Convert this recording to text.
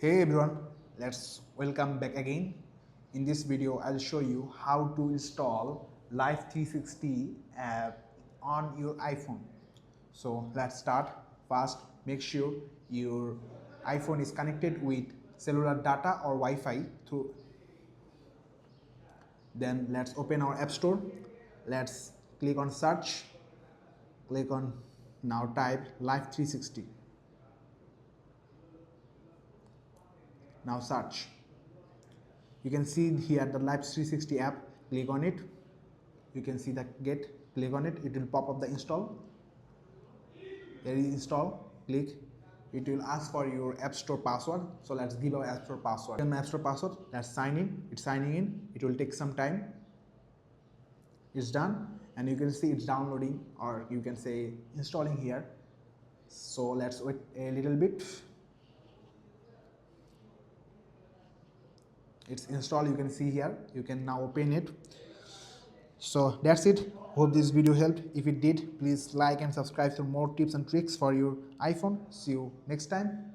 Hey everyone, let's welcome back again. In this video, I'll show you how to install Life360 app on your iPhone. So let's start. First, make sure your iPhone is connected with cellular data or Wi-Fi through. Then let's open our App Store. Let's click on search. Click on now type Life360. Now search. You can see here the Life360 app. Click on it. You can see the get. Click on it. It will pop up the install. There is install. Click. It will ask for your App Store password. So let's give our App Store password. Then App Store password. Let's sign in. It's signing in. It will take some time. It's done, and you can see it's downloading, or you can say installing here. So let's wait a little bit. It's installed. You can see here. You can now open it. So that's it. Hope this video helped. If it did, please like and subscribe for more tips and tricks for your iPhone. See you next time.